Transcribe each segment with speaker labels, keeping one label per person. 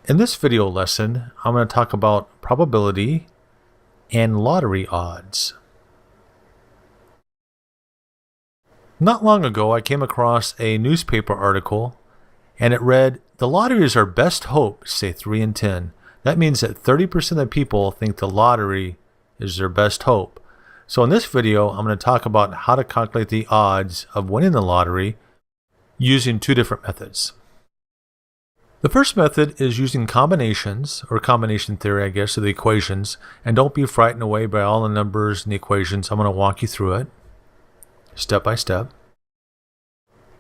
Speaker 1: In this video lesson, I'm going to talk about probability and lottery odds. Not long ago, I came across a newspaper article, and it read, "The lottery is our best hope, say 3 in 10. That means that 30% of people think the lottery is their best hope. So in this video, I'm going to talk about how to calculate the odds of winning the lottery using two different methods. The first method is using combinations, or combination theory, I guess, of the equations. And don't be frightened away by all the numbers and the equations. I'm going to walk you through it, step by step.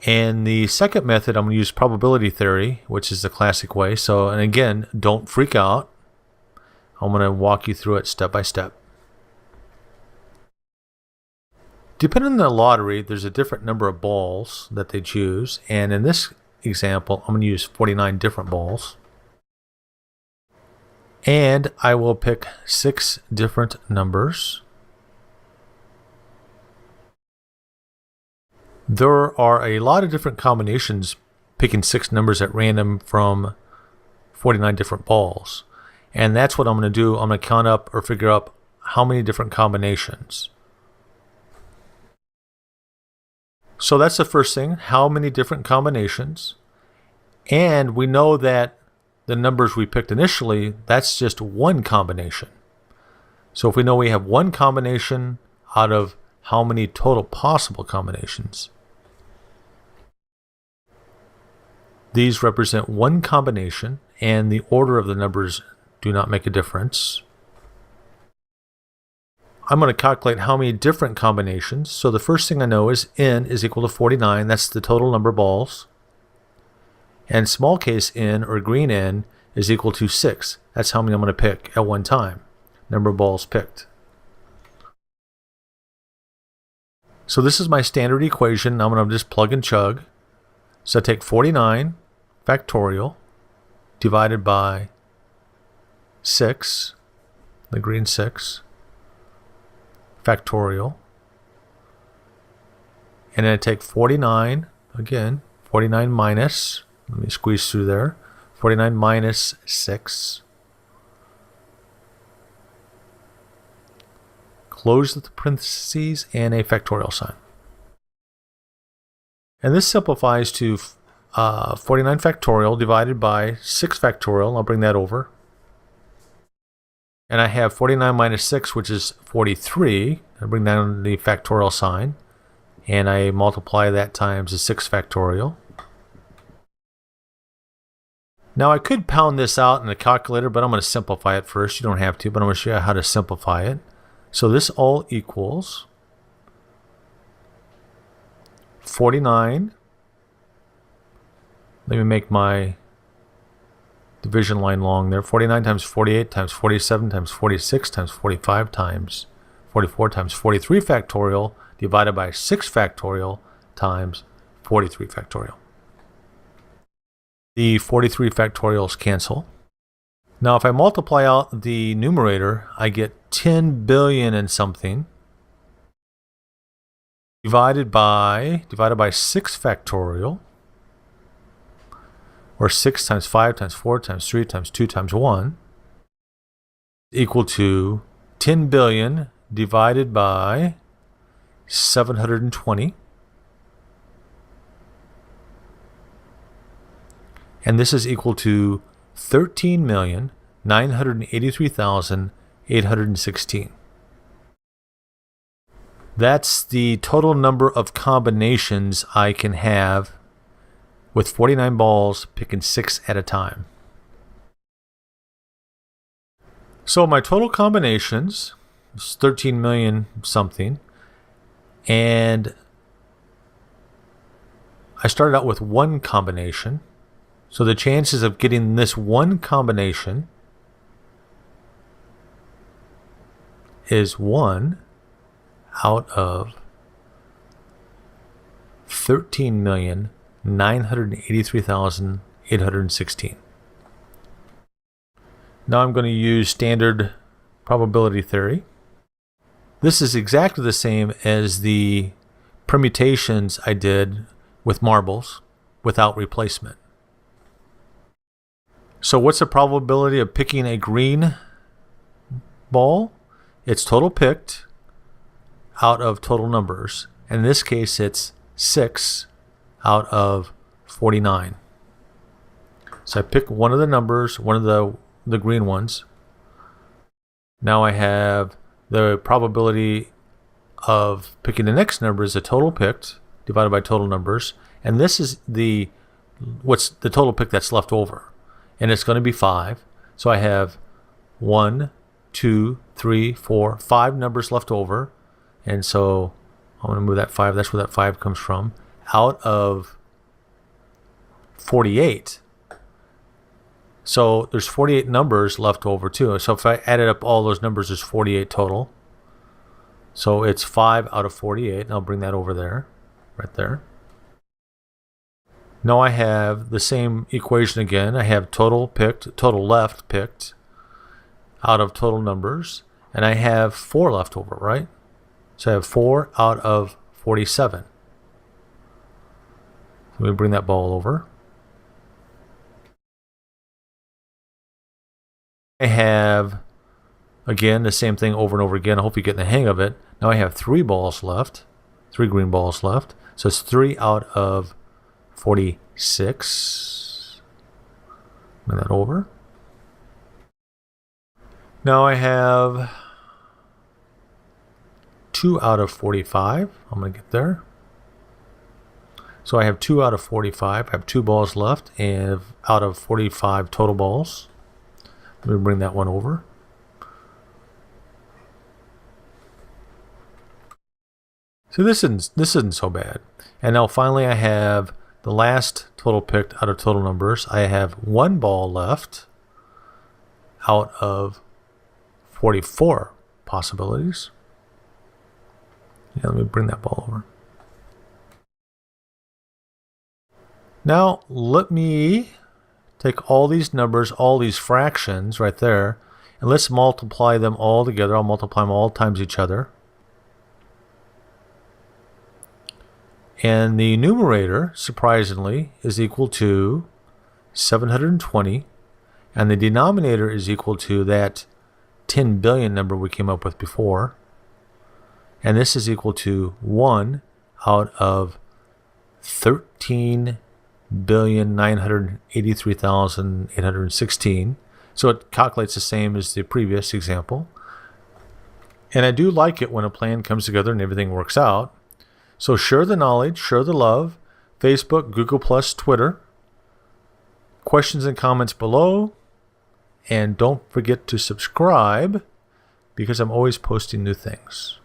Speaker 1: And the second method, I'm going to use probability theory, which is the classic way. So, and again, don't freak out. I'm going to walk you through it step by step. Depending on the lottery, there's a different number of balls that they choose. And in this example, I'm going to use 49 different balls. And I will pick 6 different numbers. There are a lot of different combinations picking 6 numbers at random from 49 different balls. And that's what I'm going to do. I'm going to count up or figure out how many different combinations. So that's the first thing, how many different combinations. And we know that the numbers we picked initially, that's just one combination. So if we know we have one combination out of how many total possible combinations, these represent one combination, and the order of the numbers do not make a difference. I'm going to calculate how many different combinations. So the first thing I know is n is equal to 49. That's the total number of balls. And small case n, or green n, is equal to 6. That's how many I'm going to pick at one time. Number of balls picked. So this is my standard equation. I'm going to just plug and chug. So I take 49 factorial divided by 6, the green 6, factorial. And then I take 49, again, 49 minus, let me squeeze through there, 49 minus 6. Close the parentheses and a factorial sign. And this simplifies to 49 factorial divided by 6 factorial. I'll bring that over. And I have 49 minus 6, which is 43. I bring down the factorial sign. And I multiply that times the 6 factorial. Now I could pound this out in a calculator, but I'm going to simplify it first. You don't have to, but I'm going to show you how to simplify it. So this all equals 49. Let me make my division line long there. 49 times 48 times 47 times 46 times 45 times 44 times 43 factorial divided by 6 factorial times 43 factorial. The 43 factorials cancel. Now if I multiply out the numerator, I get 10 billion and something divided by 6 factorial, or 6 times 5 times 4 times 3 times 2 times 1, equal to 10 billion divided by 720. And this is equal to 13,983,816. That's the total number of combinations I can have with 49 balls, picking 6 at a time. So my total combinations is 13 million something. And I started out with one combination. So the chances of getting this one combination is 1 out of 13,983,816. Now I'm going to use standard probability theory. This is exactly the same as the permutations I did with marbles without replacement. So what's the probability of picking a green ball? It's total picked out of total numbers. And in this case, it's 6 out of 49. So I pick one of the numbers, one of the green ones. Now I have the probability of picking the next number is the total picked divided by total numbers. And this is what's the total pick that's left over. And it's going to be 5. So I have 1, 2, 3, 4, 5 numbers left over. And so I'm going to move that 5. That's where that 5 comes from. Out of 48. So there's 48 numbers left over too. So if I added up all those numbers, there's 48 total. So it's 5 out of 48. And I'll bring that over there, right there. Now I have the same equation again. I have total picked, total left picked out of total numbers. And I have 4 left over, right? So I have 4 out of 47. Let me bring that ball over. I have, again, the same thing over and over again. I hope you're getting the hang of it. Now I have 3 balls left, 3 green balls left. So it's 3 out of 46. Bring that over. Now I have 2 out of 45. I'm going to get there. So I have 2 out of 45. I have 2 balls left and out of 45 total balls. Let me bring that one over. So this isn't so bad. And now finally I have the last total picked out of total numbers. I have 1 ball left out of 44 possibilities. Yeah, let me bring that ball over. Now let me take all these numbers, all these fractions right there, and let's multiply them all together. I'll multiply them all times each other. And the numerator, surprisingly, is equal to 720. And the denominator is equal to that 10 billion number we came up with before. And this is equal to 1 out of 13,983,816. So it calculates the same as the previous example. And I do like it when a plan comes together and everything works out. So share the knowledge, share the love. Facebook, Google+, Twitter. Questions and comments below. And don't forget to subscribe because I'm always posting new things.